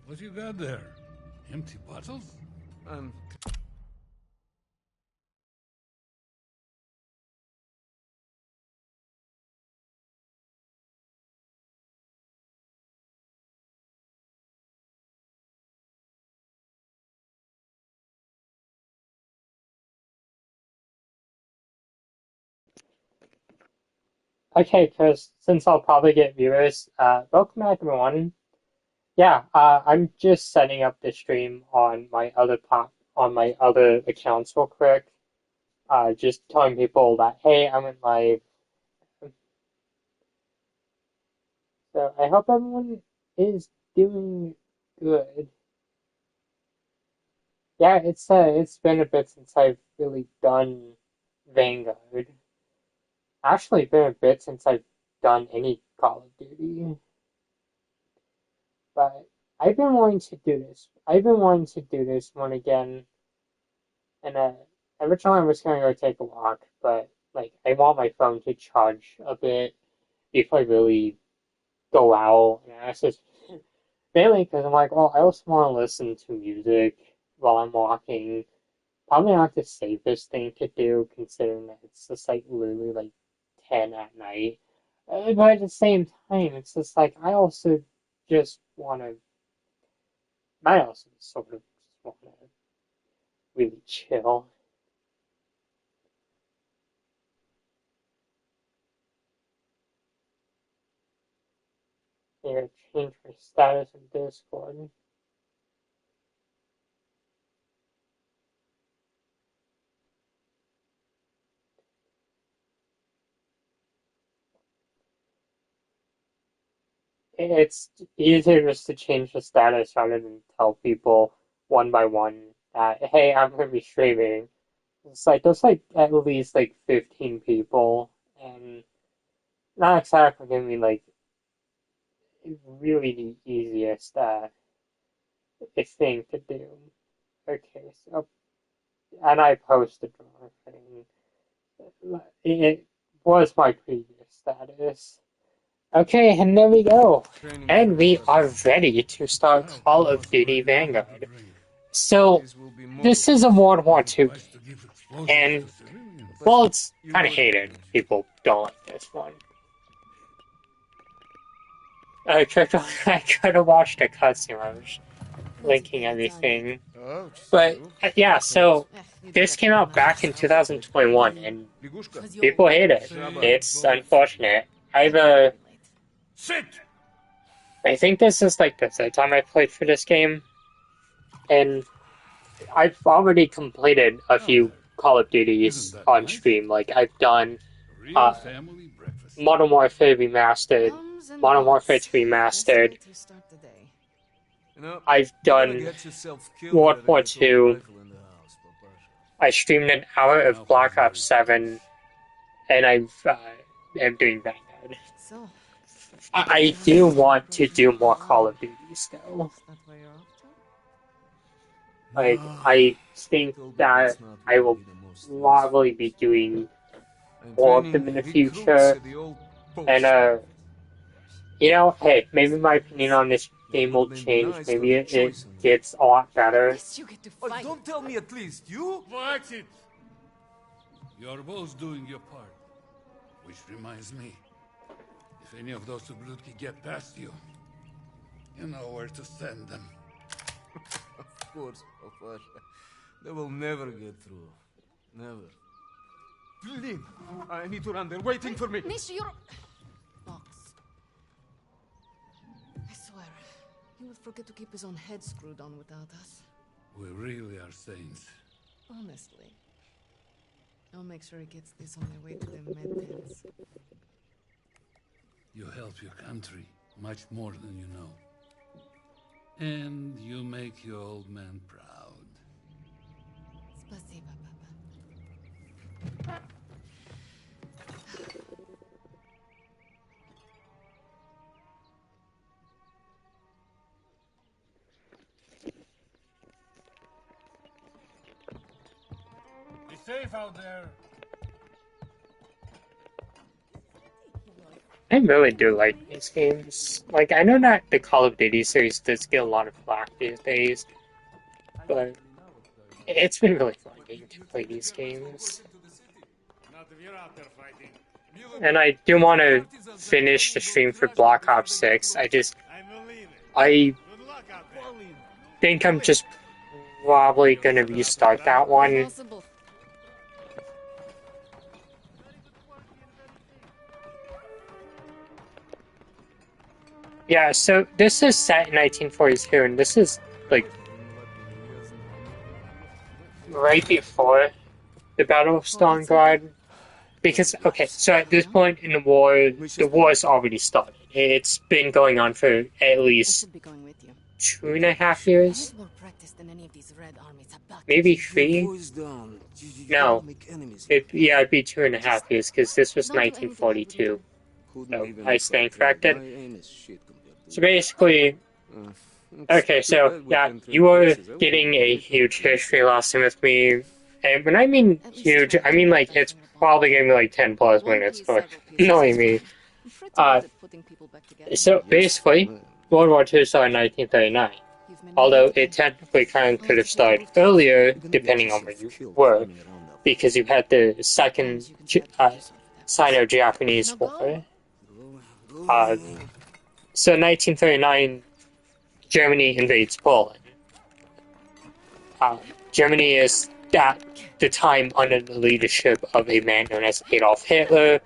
What you got there? Empty bottles? Okay, Chris, since I'll probably get viewers, welcome back everyone. Yeah, I'm just setting up the stream on my on my other accounts real quick. Just telling people that hey, I'm in live. So I hope everyone is doing good. Yeah, it's been a bit since I've really done Vanguard. Actually, been a bit since I've done any Call of Duty. But I've been wanting to do this. I've been wanting to do this one again, and originally I was gonna go take a walk, but like I want my phone to charge a bit before I really go out. And that's just mainly because I'm like, well, I also want to listen to music while I'm walking. Probably not the safest thing to do, considering that it's just like literally like 10 at night. But at the same time, it's just like I also just want to I also sort of just want to really chill. Here, change my status in Discord. It's easier just to change the status rather than tell people one by one that, hey, I'm going to be streaming. It's like, there's like at least like 15 people, and not exactly going to be like really the easiest thing to do. Okay, so, and I posted the wrong thing. It was my previous status. Okay, and there we go. And we are ready to start Call of Duty Vanguard. So, this is a World War II game, and, well, it's kind of hated. People don't like this one. I tried to watch the cutscene. I was linking everything. But, yeah, so, this came out back in 2021, and people hate it. It's unfortunate. Sit! I think this is like the third time I played for this game, and I've already completed a few Call of Isn't Duties that on nice? stream. Like I've done Real uh, family breakfast. Modern Warfare Remastered, Mums and Modern Warfare bots. 3 Best way Remastered. to start the day. I've You're gonna done get yourself killed World better War get old 2. rifle in the house, Papasha. I streamed an hour Now of for Black the Ops 7, and am doing Vanguard. So, I do want to do more Call of Duties though. is that where you're off to? Like No. I think Told me that that's not I where will you need the most probably useful. be doing I'm more of them training in the recruits future. at the old And post office. hey, maybe my opinion on this game will Wouldn't it be change. nice to Maybe have a it choice in life? gets a lot At better. least you get to Oh, fight. don't tell me at least you. Watch it! You're both doing your part. Which reminds me, if any of those Ubrutki get past you, you know where to send them. Of course, Papasha. They will never get through. Never. Blin! I need to run. They're waiting for me. Mister, you're... Box. I swear, he would forget to keep his own head screwed on without us. We really are saints. Honestly. I'll make sure he gets this on their way to the med tents. You help your country much more than you know. And you make your old man proud. Spasiba, Papa. Be safe out there. I really do like these games. Like, I know that the Call of Duty series does get a lot of flack these days, but it's been really fun getting to play these games. And I do want to finish the stream for Black Ops 6. I think I'm just probably gonna restart that one. Yeah, so this is set in 1942, and this is, like, right before the Battle of Stalingrad. Because, okay, so at this point in the war's already started. It's been going on for at least 2.5 years. Maybe 3? No. It'd be 2.5 years, because this was 1942. So I stand corrected. So basically, okay, so yeah, you were getting a huge history lesson with me. And when I mean huge, I mean like it's probably gonna be like 10 plus minutes for annoying me. So basically, World War II started in 1939. Although it technically kind of could have started earlier, depending on where you were, because you had the second Sino-Japanese War. So in 1939, Germany invades Poland. Germany is at the time under the leadership of a man known as Adolf Hitler,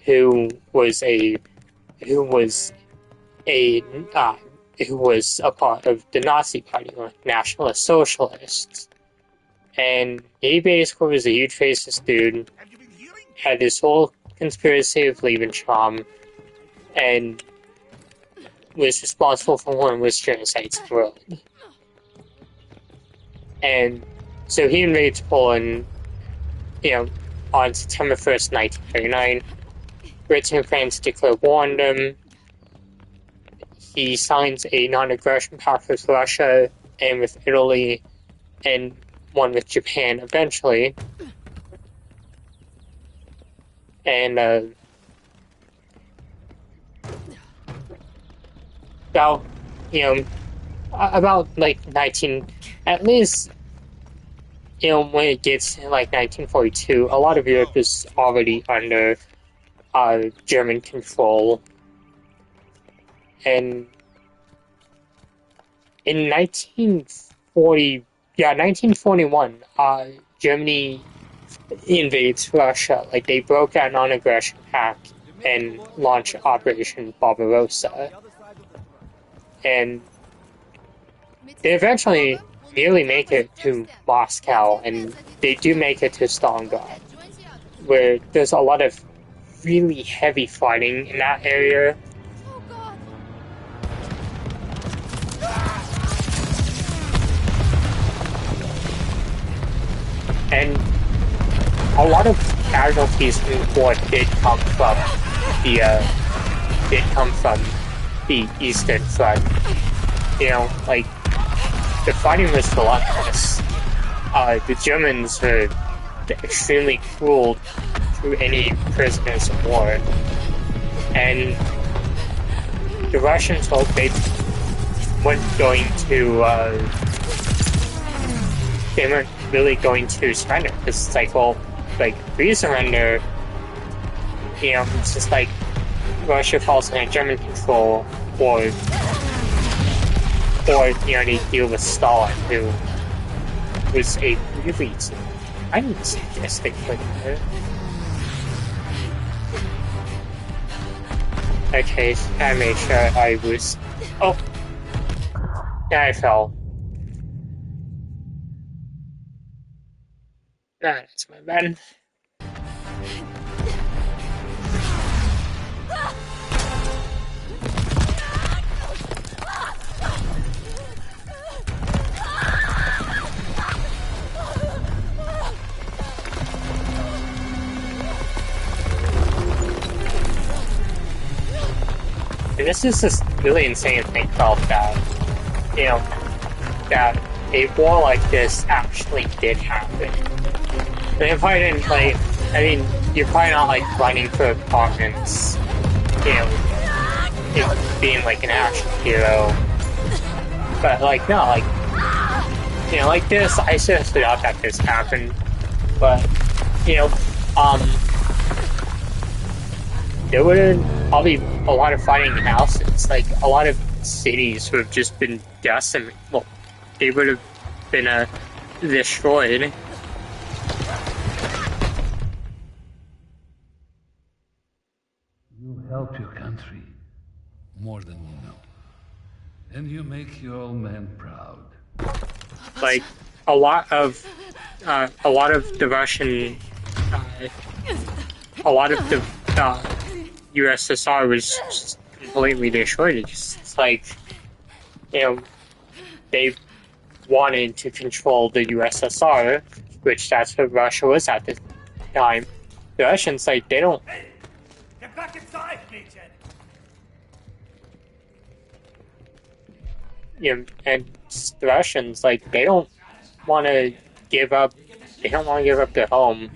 who was a part of the Nazi Party, or Nationalist Socialists. And he basically was a huge racist dude, had this whole conspiracy of Lebensraum, and was responsible for one of the worst genocides in the world. And so he invades Poland, on September 1st, 1939. Britain and France declare war on them. He signs a non-aggression pact with Russia and with Italy, and one with Japan eventually. And about like 19, at least, when it gets to like 1942, a lot of Europe is already under German control. And in 1941, Germany invades Russia. Like, they broke that non-aggression pact and launched Operation Barbarossa. And they eventually nearly make it to Moscow, and they do make it to Stalingrad, where there's a lot of really heavy fighting in that area. And a lot of casualties in the war did come from the Eastern Front. Like, the fighting was relentless. The Germans were extremely cruel to any prisoners of war. And the Russians hoped they weren't really going to surrender. Because it's like, well, like, if we surrender, it's just like Russia falls under German control, or they deal with Stalin, who was a really sadistic figure. Okay, I made sure I was... Oh! Yeah, I fell. That's my bad. And this is this really insane thing about that, that a war like this actually did happen. And if I didn't, you're probably not, running for apartments being like an action hero. But like no, like like this, I seriously doubt that this happened. But there would have probably a lot of fighting houses. Like a lot of cities would have just been decimated. Well, they would have been destroyed. You help your country more than you know. And you make your old man proud. Like a lot of the Russian, a lot of the USSR was just completely destroyed. It's like they wanted to control the USSR, which that's what Russia was at the time. The Russians, like, they don't. Get back inside, Mädchen! And the Russians, like, they don't want to give up. They don't want to give up their home.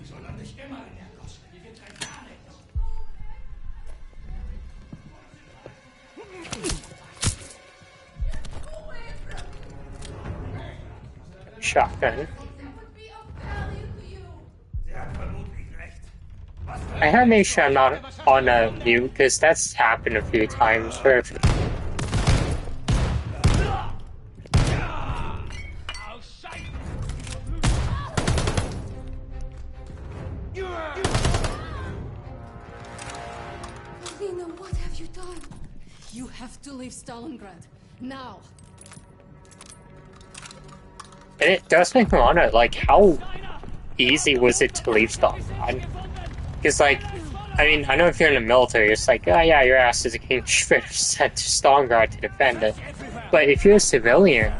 Shotgun. I have to make sure I'm not on a mute because that's happened a few times. Where Lena, what have you done? You have to leave Stalingrad now. And it does make me wonder, like, how easy was it to leave Stalingrad? Because, like, I mean, I know if you're in the military, it's like, oh yeah, your ass is a king straight up sent to Stalingrad to defend it. But if you're a civilian,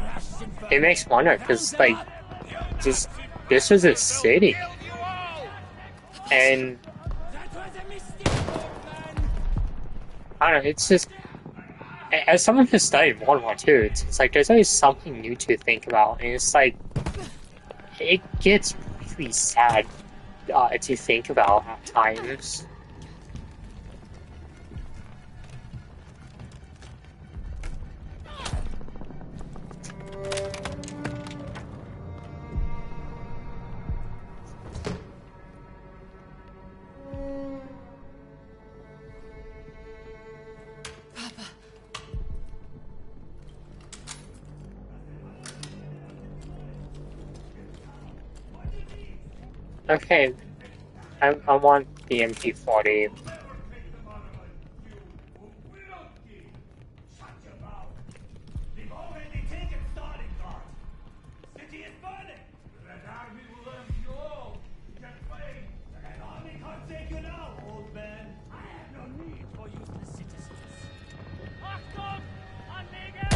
it makes me wonder, because, like, this was a city. And I don't know, it's just, as someone who studied World War II, it's like there's always something new to think about, and it's like, it gets really sad to think about at times. Okay, I want the MP40. We've already taken Stalingrad. The city is burning. The Red Army will end you all. Get ready. The Red Army can't take you now, old man. I have no need for useless citizens. Achtung! Anlegen!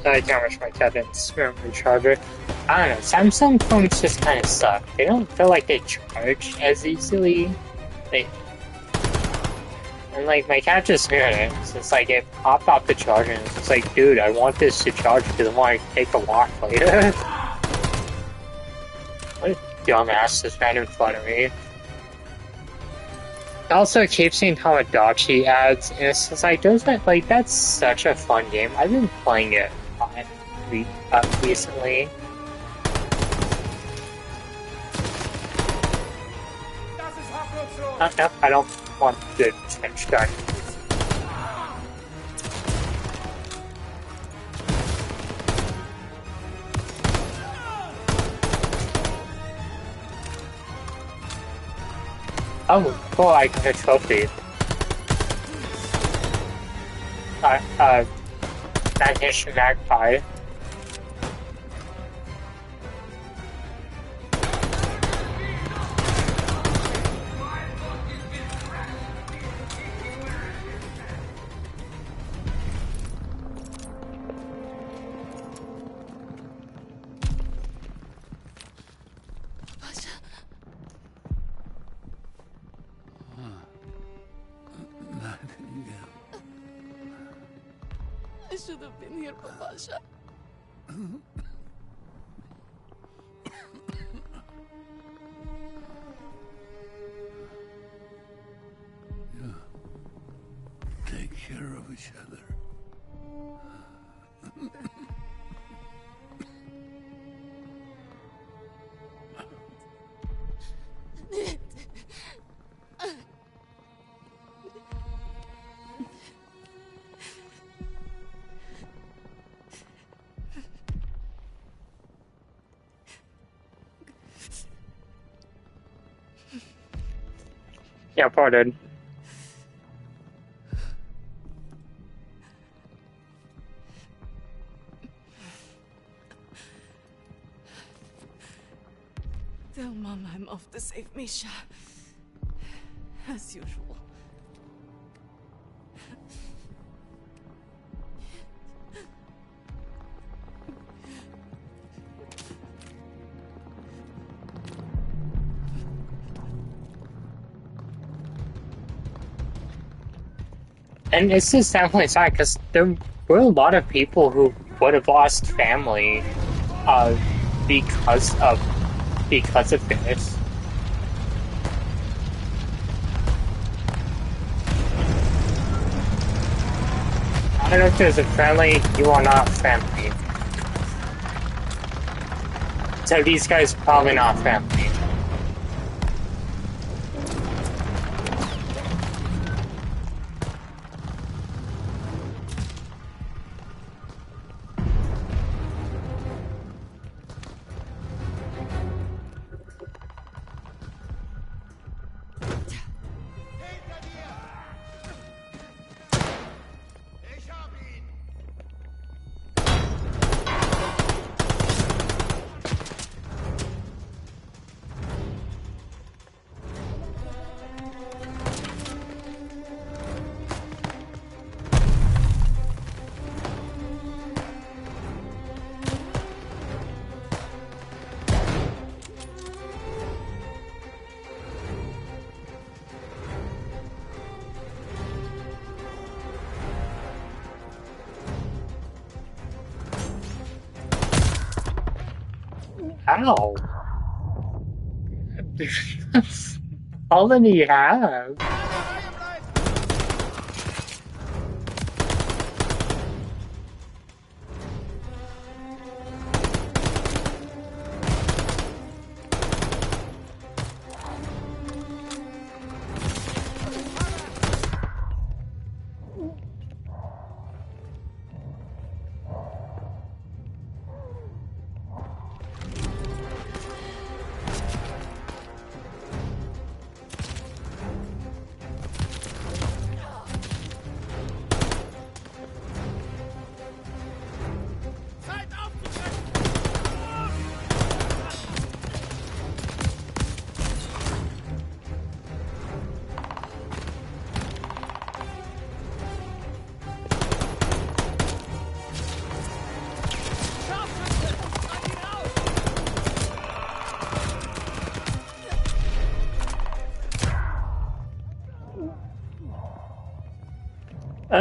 I can't rush my cabinet's memory charger. I don't know, Samsung phones just kind of suck. They don't feel like they charge as easily. And like, my cat just heard it. So it's like, it popped off the charger and it's like, dude, I want this to charge because I want to take a walk later. What a dumbass is right in front of me. Also, I keep seeing Tamagotchi ads, and it's just like, that's such a fun game. I've been playing it recently. No, I don't want the trench gun. Oh, cool, I got a trophy. Magnificent Magpie. I should have been here, Papasha. Yeah. Take care of each other. Yeah, pardon. Tell Mama I'm off to save Misha. As usual. And it's just definitely sad because there were a lot of people who would have lost family because of this. I don't know if there's a friendly, you are not friendly. So these guys are probably not friendly. How? All that you have.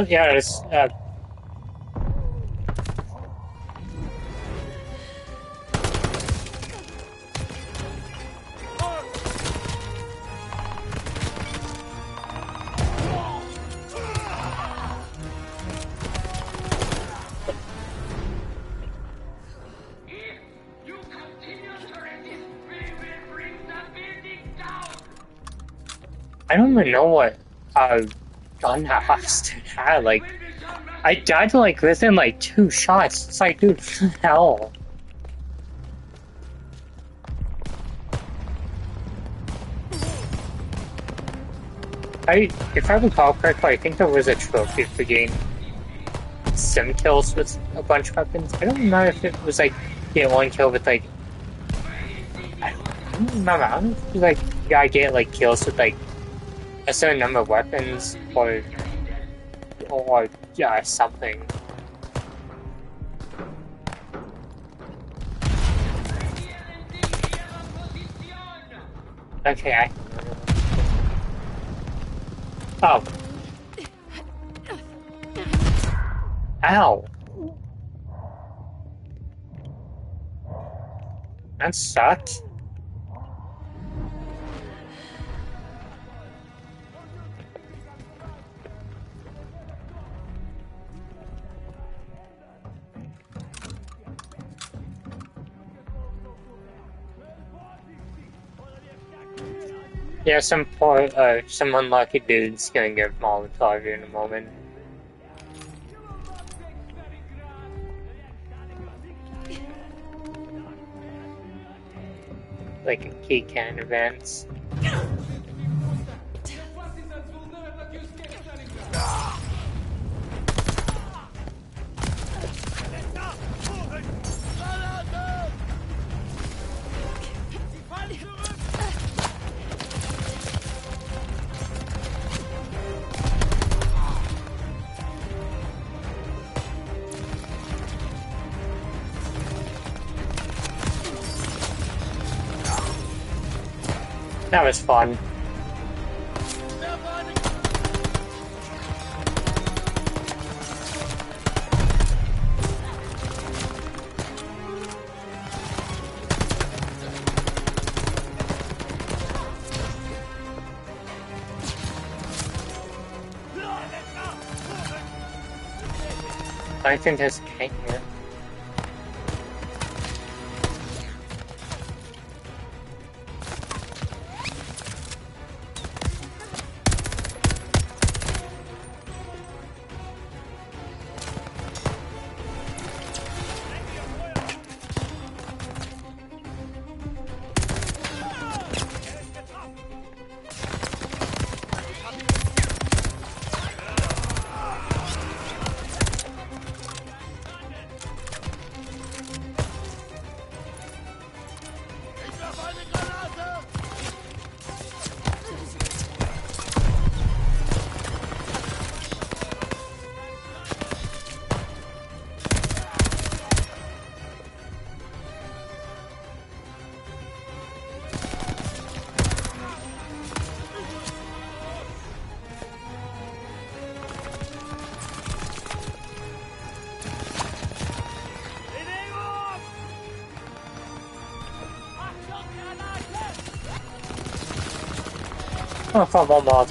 Yeah, it's, You continue to resist, we will bring the building down! I don't even know what gun Austin had. Like, I died like within like 2 shots. It's like, dude, what the hell? If I recall correctly, I think there was a trophy for getting sim kills with a bunch of weapons. I don't remember if it was like get 1 kill with like. I don't remember. I don't know if it was like you gotta get like kills with like a certain number of weapons or yeah, something. Okay, Ow! That sucked. Yeah, some unlucky dude's gonna get Molotov here in a moment. Like a key can events. That was fun. I think there's a king here. Oh, come on, mod.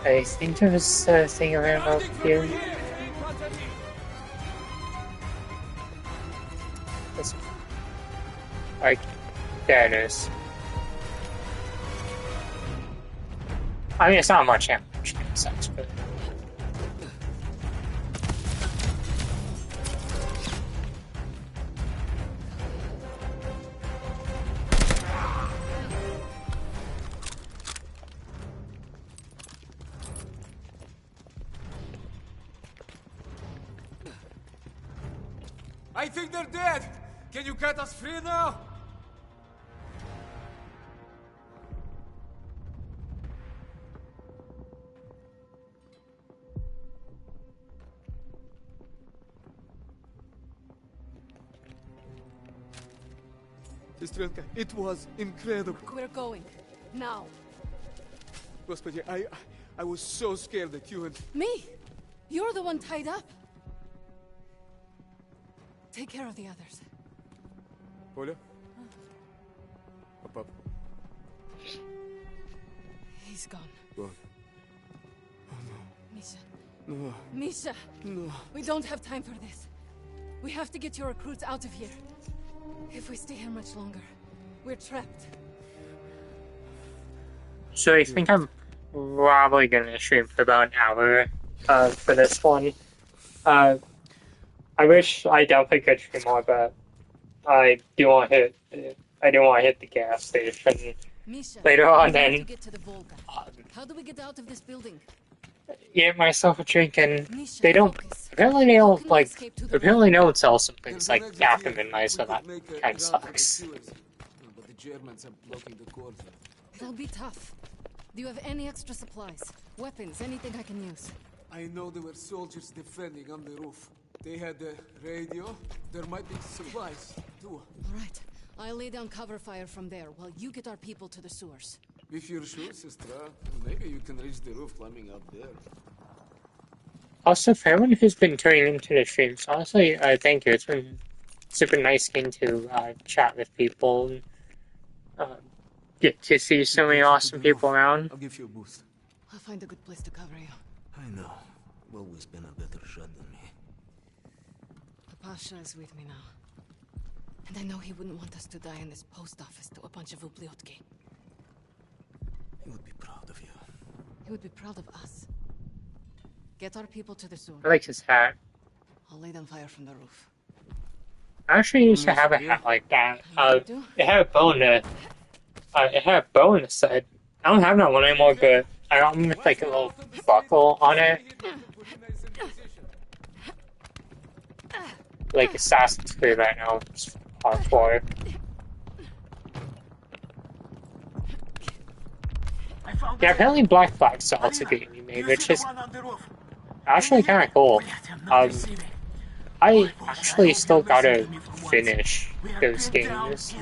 I think there was a thing around up here. That's, like, there it is. I mean, it's not much damage in a sense, but. I think they're dead! Can you cut us free now? Strelka, it was incredible. We're going. Now. Господи, I was so scared that you and... Me? You're the one tied up. Take care of the others. Оля? Papa. He's gone. Gone. Misha. No. Misha! No. We don't have time for this. We have to get your recruits out of here. If we stay here much longer, we're trapped. So I think I'm probably gonna stream for about an hour for this one. I wish I definitely could stream more, but I do want to hit the gas station Misha, later on we have to and get to the Volga. How do we get out of this building? get myself a drink. And Misha, they don't. focus. Apparently they How don't can we like. escape to the Apparently no one sells some There's things an like exit after here. midnight, so We that could make a kind of run for the sucks. sewers. But the Germans are blocking the corridor. It'll be tough. Do you have any extra supplies? Weapons, anything I can use? I know there were soldiers defending on the roof. They had a radio. There might be supplies, too. All right. I'll lay down cover fire from there while you get our people to the sewers. If you're sure, sister, maybe you can reach the roof climbing up there. Also, for everyone who's been tuning into the streams, honestly, thank you. It's been super nice getting to chat with people and get to see so many awesome people around. I'll give you a boost. I'll find a good place to cover you. I know. You've always been a better shot than me. The Pasha is with me now. And I know he wouldn't want us to die in this post office to a bunch of ubliotki. He would be proud of you. He would be proud of us. Get our people to the sewer. I like his hat. I'll lay down fire from the roof. I actually used to have a hat like that. It had a bow in it. It had a bow in the side. I don't have that one anymore, but I got one with like a little buckle on it. Like Assassin's Creed right now. It's hardcore. Yeah, apparently Black Flag's also getting remade, which is actually kind of cool. I actually still gotta finish those games.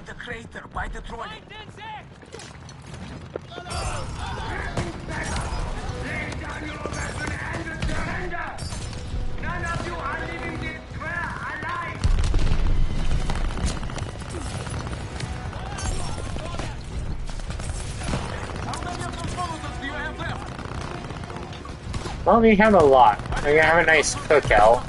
Well, we have a lot. We're gonna have a nice cookout.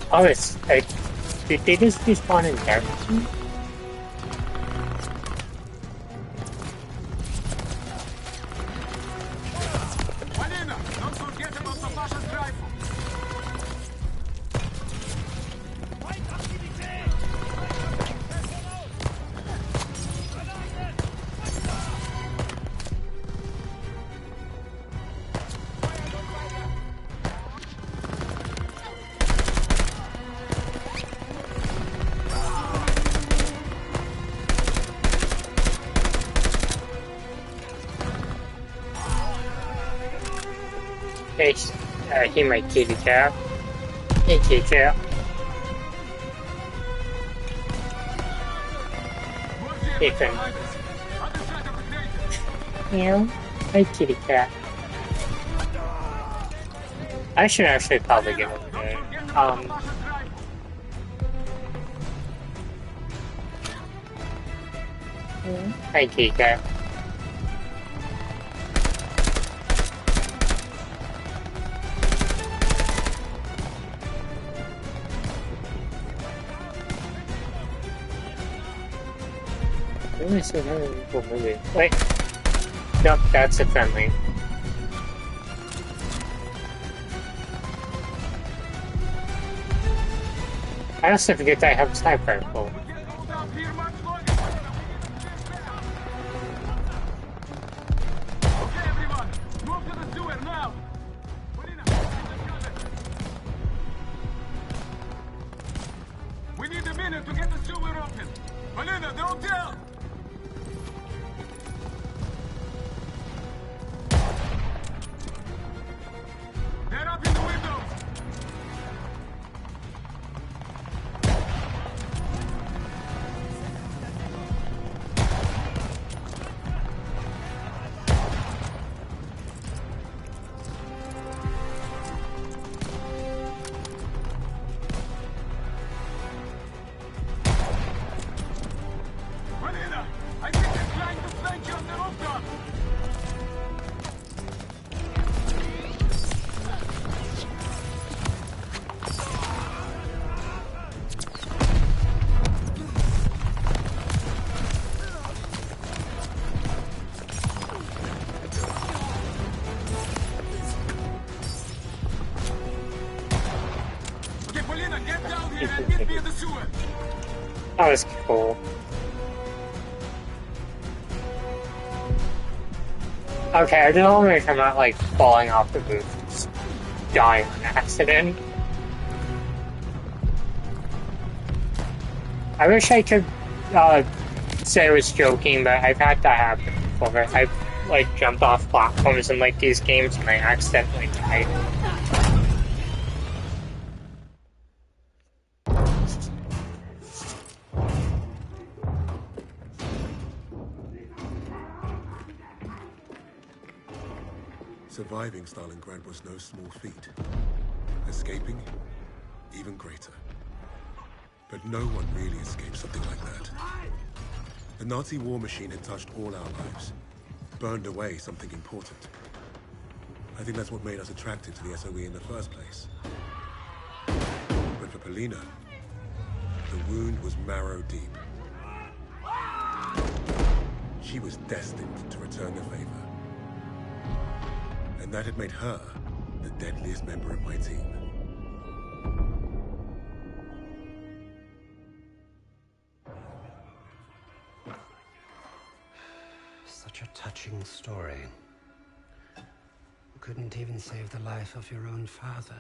Oh, it's like, did they just despawn in there? It's, he might kitty cat. Hey, kitty cat. Ethan. Meow. Hi, kitty cat. I should actually probably get over there. Hi, kitty cat. Let me see another cool movie. Wait. Nope, that's a friendly. I also forget that I have a sniper rifle. We need a minute to get the sewer open. Melina, the hotel! They're up in the windows! Melina, I think they're trying to flank you on the rooftop! Okay, Melina, get down here and meet me in the sewer! That was cool. Okay, I just want to make sure I'm not like falling off the roof, just dying on accident. I wish I could say I was joking, but I've had that happen before. I've like jumped off platforms in like these games and I accidentally died. Surviving Stalingrad was no small feat. Escaping, even greater. But no one really escaped something like that. The Nazi war machine had touched all our lives, burned away something important. I think that's what made us attracted to the SOE in the first place. But for Polina, the wound was marrow deep. She was destined to return the favor. And that had made her the deadliest member of my team. Such a touching story. You couldn't even save the life of your own father.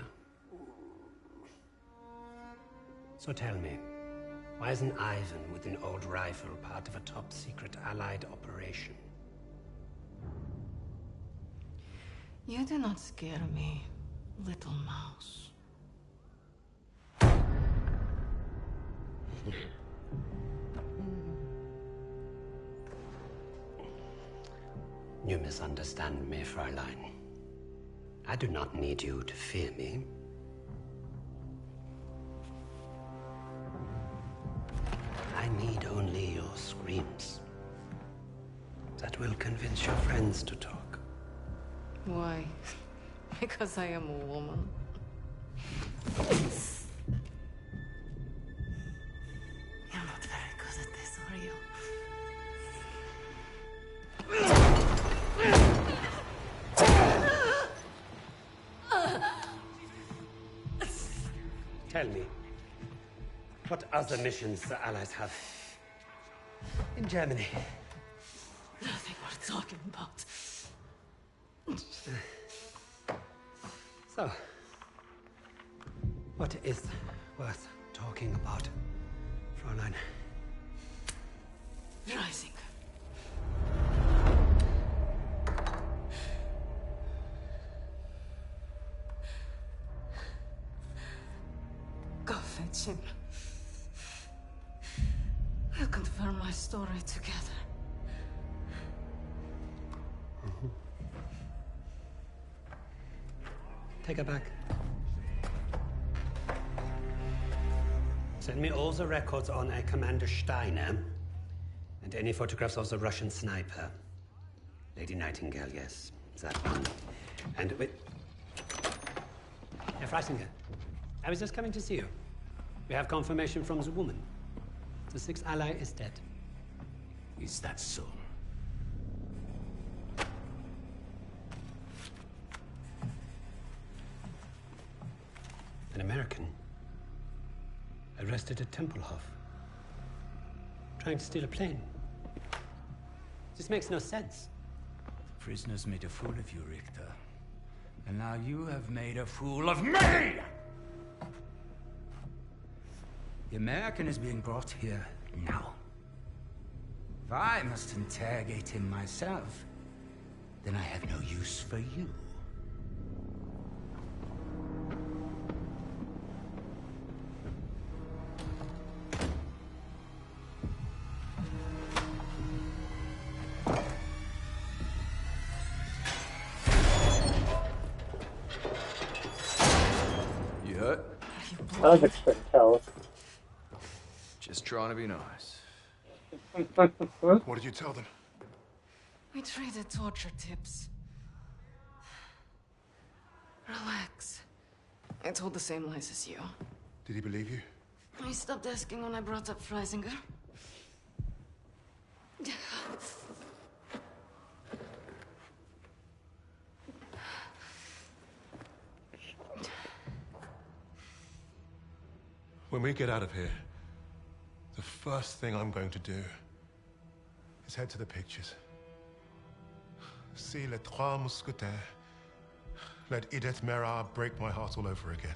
So tell me, why isn't Ivan with an old rifle part of a top-secret Allied operation? You do not scare me, little mouse. You misunderstand me, Fräulein. I do not need you to fear me. I need only your screams. That will convince your friends to talk. Why? Because I am a woman. You're not very good at this, are you? Tell me, what other missions the Allies have in Germany? Nothing worth talking about. So, what is worth talking about, Fräulein? Rising. meet him. We'll confirm my story together. Take her back. Send me all the records on a Commander Steiner and any photographs of the Russian sniper. Lady Nightingale, yes, that one. And wait. Herr Freisinger, I was just coming to see you. We have confirmation from the woman. The sixth ally is dead. Is that so? An American arrested at Tempelhof, trying to steal a plane. This makes no sense. The prisoners made a fool of you, Richter. And now you have made a fool of me! The American is being brought here now. If I must interrogate him myself, then I have no use for you. You hurt? I was couldn't tell. Just trying to be nice. What did you tell them? We traded torture tips. Relax. I told the same lies as you. Did he believe you? He stopped asking when I brought up Freisinger. When we get out of here, the first thing I'm going to do is head to the pictures. See Les Trois Mousquetaires. Let Edith Merard break my heart all over again.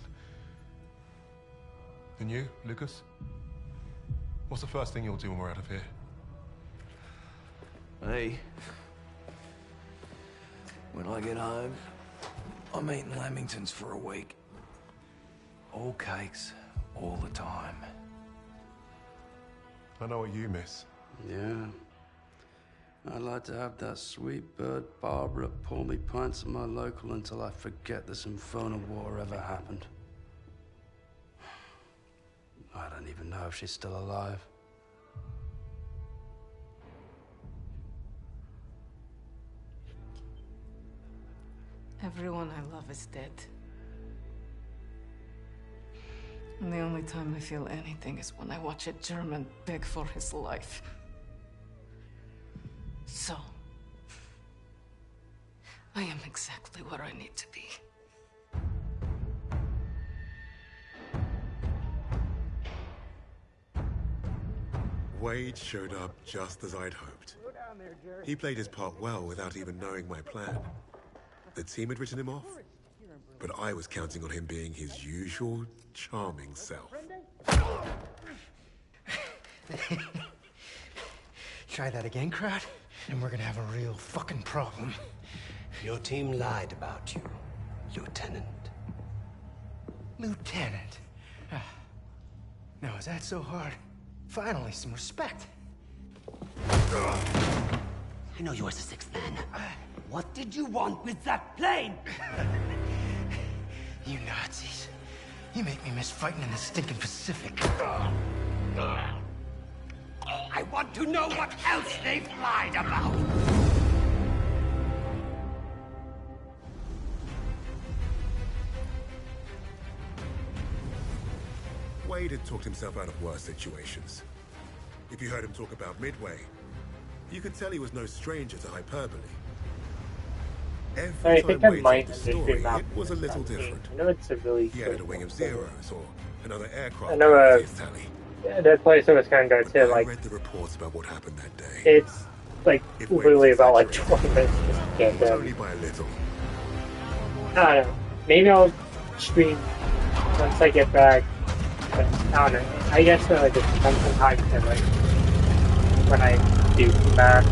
And you, Lucas? What's the first thing you'll do when we're out of here? Hey. When I get home, I'm eating Lamingtons for a week. All cakes, all the time. I know what you miss. Yeah. I'd like to have that sweet bird Barbara pour me pints of my local until I forget this infernal war ever happened. I don't even know if she's still alive. Everyone I love is dead. And the only time I feel anything is when I watch a German beg for his life. So, I am exactly where I need to be. Wade showed up just as I'd hoped. He played his part well without even knowing my plan. The team had written him off, but I was counting on him being his usual charming self. Try that again, Crowd, and we're gonna have a real fucking problem. Your team lied about you, Lieutenant. Lieutenant. Now, is that so hard? Finally, some respect. I know you as the sixth man. What did you want with that plane? You Nazis. You make me miss fighting in the stinking Pacific. I want to know what else they've lied about. Wade had talked himself out of worse situations. If you heard him talk about Midway, you could tell he was no stranger to hyperbole. Every I time think I Wade might told the story, understand it was a little different. I know it's a really He added a good wing of one. zeros or another aircraft I know, to his tally. Yeah, that place I was kind of But going to, I like, read the reports about what happened that day. it's, like, If Wade literally was about, like, exaggerating, 20 minutes just to get it was them. only by a little. I don't know. Maybe I'll stream once I get back. But I don't know. I guess just spend some time to, like, when I do come back.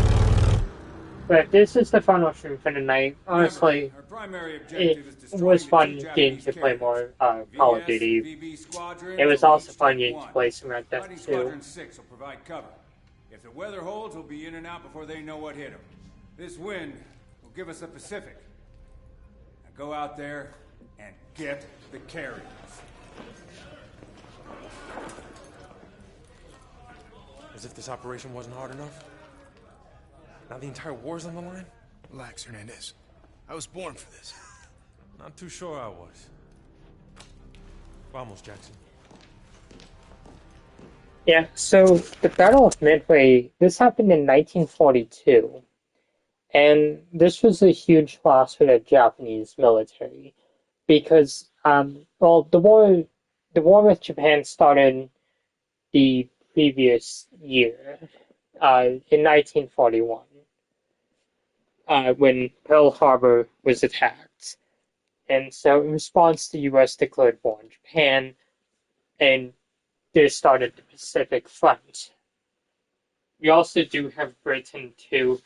But this is the final stream for tonight. Honestly, Our primary it objective is destroying was the fun two getting Japanese to play carriers. more Call of VS, Duty. VB squadrons It was will also each fun take getting to one. play some Red Dead Fighting 2. Squadron 6 will provide cover. If the weather holds, we'll be in and out before they know what hit them. This wind will give us the Pacific. Now go out there and get the carriers. As if this operation wasn't hard enough. Now the entire war's on the line? Relax, Hernandez. I was born for this. Not too sure I was. Vamos, Jackson. Yeah, so the Battle of Midway, this happened in 1942. And this was a huge loss for the Japanese military. Because, well, the war with Japan started the previous year, in 1941, when Pearl Harbor was attacked. And so in response, the U.S. declared war on Japan, and they started the Pacific Front. We also do have Britain, too,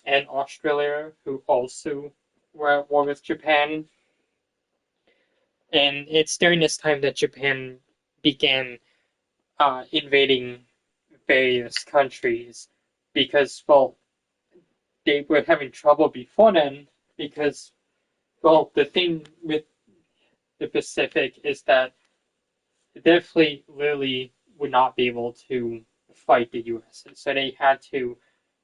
and Australia, who also were at war with Japan. And it's during this time that Japan began invading various countries because, well, they were having trouble before then because, well, the thing with the Pacific is that their fleet literally would not be able to fight the US. So they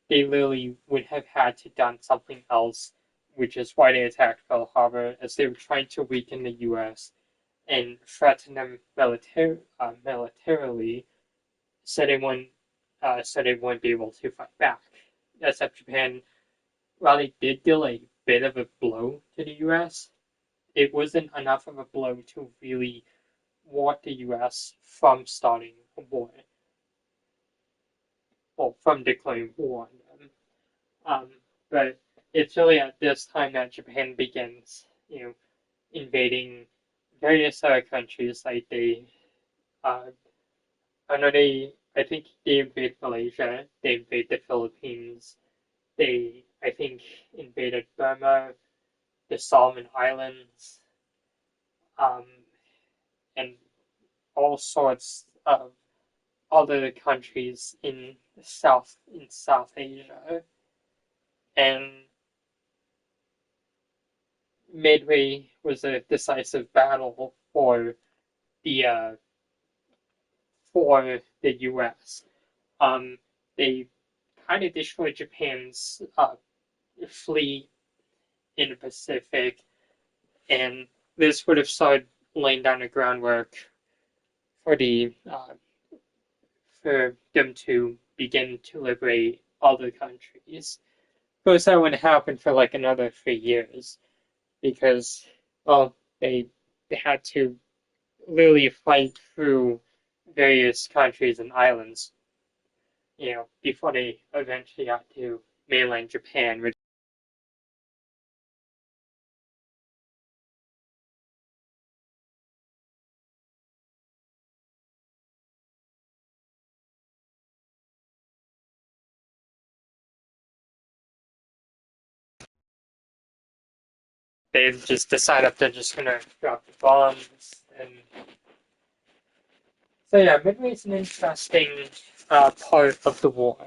literally would have had to done something else, which is why they attacked Pearl Harbor, as they were trying to weaken the US and threaten them militarily, so they wouldn't be able to fight back. Except Japan, while they did deal a bit of a blow to the US, it wasn't enough of a blow to really ward the US from starting a war, or from declaring war on them. But it's really at this time that Japan begins, invading various other countries. Like I think they invade Malaysia, they invade the Philippines, they, I think, invaded Burma, the Solomon Islands, and all sorts of other countries in South Asia. And Midway was a decisive battle for the U.S. They kind of destroyed Japan's fleet in the Pacific, and this would have started laying down the groundwork for for them to begin to liberate other countries. Of course, that wouldn't happen for like another 3 years because, well, they had to literally fight through various countries and islands, before they eventually got to mainland Japan, which they just decided they're just gonna drop the bombs. And so yeah, Midway's an interesting part of the war.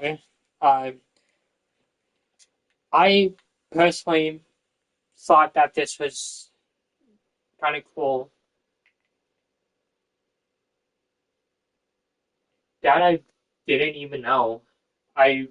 I personally thought that this was kind of cool. That I didn't even know. I